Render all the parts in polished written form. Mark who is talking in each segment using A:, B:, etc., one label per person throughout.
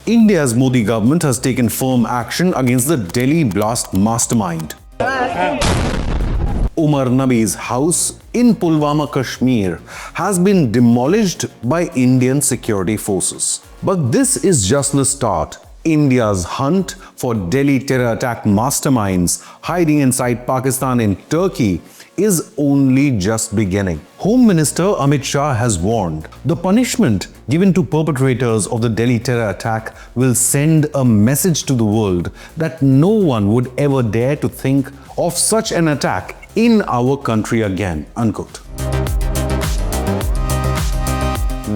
A: India's Modi government has taken firm action against the Delhi blast mastermind. Umar Nabi's house in Pulwama, Kashmir has been demolished by Indian security forces. But this is just the start. India's hunt for Delhi terror attack masterminds hiding inside Pakistan and Turkey is only just beginning. Home Minister Amit Shah has warned the punishment given to perpetrators of the Delhi terror attack will send a message to the world that no one would ever dare to think of such an attack in our country again, unquote.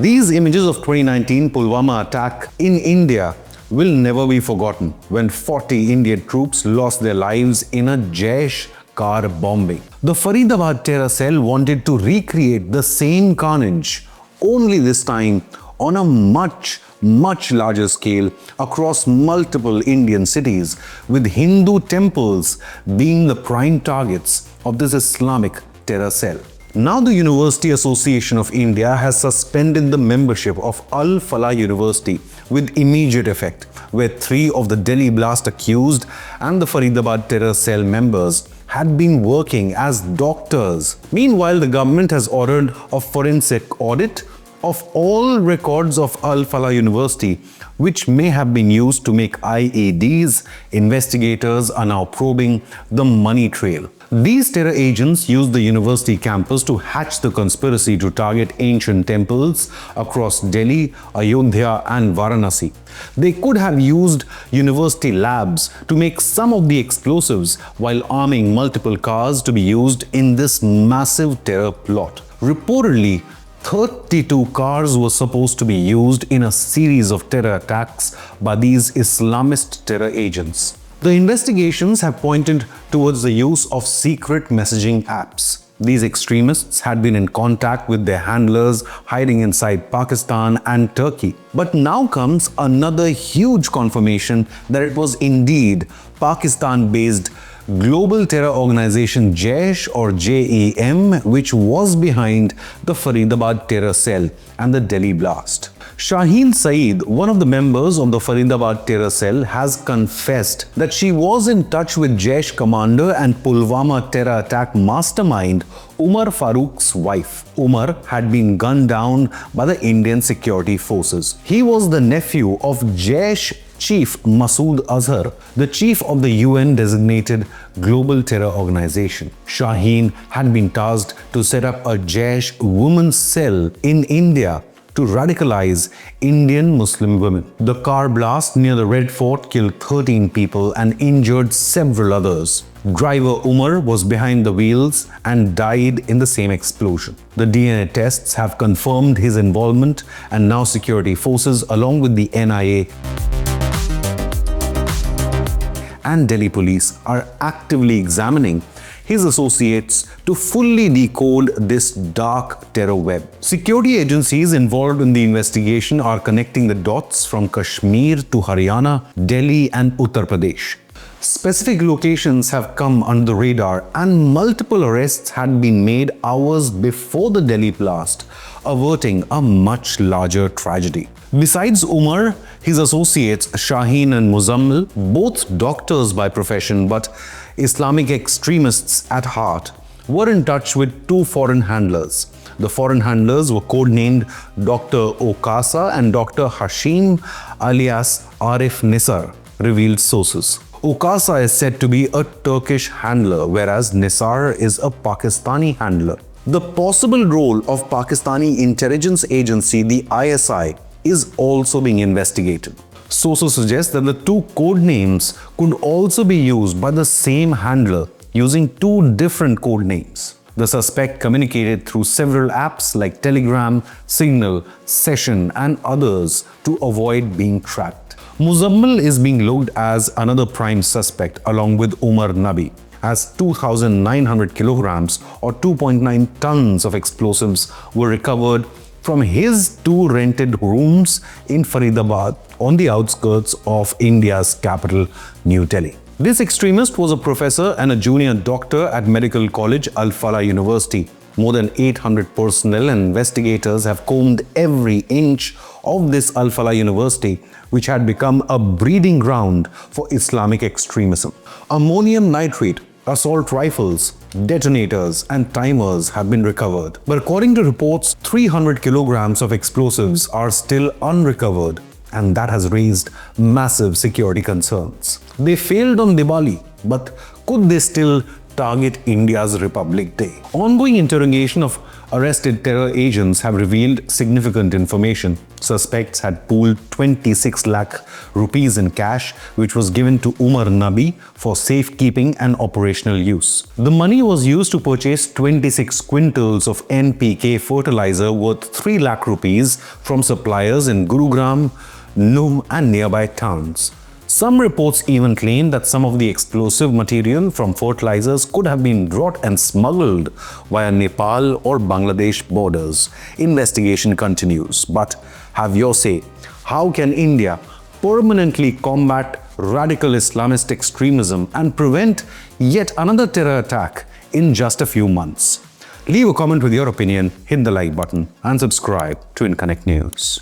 A: These images of 2019 Pulwama attack in India will never be forgotten when 40 Indian troops lost their lives in a Jaish car bombing. The Faridabad terror cell wanted to recreate the same carnage, only this time on a much larger scale across multiple Indian cities, with Hindu temples being the prime targets of this Islamic terror cell. Now the University Association of India has suspended the membership of Al Falah University with immediate effect, where 3 of the Delhi blast accused and the Faridabad terror cell members had been working as doctors. Meanwhile, the government has ordered a forensic audit of all records of Al Falah University, which may have been used to make IEDs. Investigators are now probing the money trail. These terror agents used the university campus to hatch the conspiracy to target ancient temples across Delhi, Ayodhya and Varanasi. They could have used university labs to make some of the explosives while arming multiple cars to be used in this massive terror plot. Reportedly, 32 cars were supposed to be used in a series of terror attacks by these Islamist terror agents. The investigations have pointed towards the use of secret messaging apps. These extremists had been in contact with their handlers hiding inside Pakistan and Turkey. But now comes another huge confirmation that it was indeed Pakistan-based global terror organization Jaish or JEM which was behind the Faridabad terror cell and the Delhi blast. Shaheen Saeed, one of the members of the Faridabad terror cell, has confessed that she was in touch with Jaish commander and Pulwama terror attack mastermind Umar Farooq's wife. Umar had been gunned down by the Indian security forces. He was the nephew of Jaish Chief Masood Azhar, the chief of the UN-designated global terror organization. Shaheen had been tasked to set up a Jaish women's cell in India to radicalize Indian Muslim women. The car blast near the Red Fort killed 13 people and injured several others. Driver Umar was behind the wheels and died in the same explosion. The DNA tests have confirmed his involvement, and now security forces along with the NIA and Delhi police are actively examining his associates to fully decode this dark terror web. Security agencies involved in the investigation are connecting the dots from Kashmir to Haryana, Delhi and Uttar Pradesh. Specific locations have come under the radar and multiple arrests had been made hours before the Delhi blast, averting a much larger tragedy. Besides Umar, his associates Shaheen and Muzammil, both doctors by profession but Islamic extremists at heart, were in touch with 2 foreign handlers. The foreign handlers were codenamed Dr. Okasa and Dr. Hashim alias Arif Nisar, revealed sources. Okasa is said to be a Turkish handler, whereas Nisar is a Pakistani handler. The possible role of Pakistani intelligence agency, the ISI, is also being investigated. Sources suggest that the 2 code names could also be used by the same handler using 2 different code names. The suspect communicated through several apps like Telegram, Signal, Session and others to avoid being tracked. Muzammil is being looked as another prime suspect along with Umar Nabi, as 2,900 kilograms or 2.9 tons of explosives were recovered from his 2 rented rooms in Faridabad on the outskirts of India's capital, New Delhi. This extremist was a professor and a junior doctor at Medical College Al Falah University, More than 800 personnel and investigators have combed every inch of this Al-Falah University, which had become a breeding ground for Islamic extremism. Ammonium nitrate, assault rifles, detonators and timers have been recovered. But according to reports, 300 kilograms of explosives are still unrecovered, and that has raised massive security concerns. They failed on Diwali, but could they still target India's Republic Day? Ongoing interrogation of arrested terror agents have revealed significant information. Suspects had pooled 26 lakh rupees in cash, which was given to Umar Nabi for safekeeping and operational use. The money was used to purchase 26 quintals of NPK fertilizer worth 3 lakh rupees from suppliers in Gurugram, Nuh and nearby towns. Some reports even claim that some of the explosive material from fertilizers could have been brought and smuggled via Nepal or Bangladesh borders. Investigation continues. But have your say. How can India permanently combat radical Islamist extremism and prevent yet another terror attack in just a few months? Leave a comment with your opinion, hit the like button and subscribe to Inconnect News.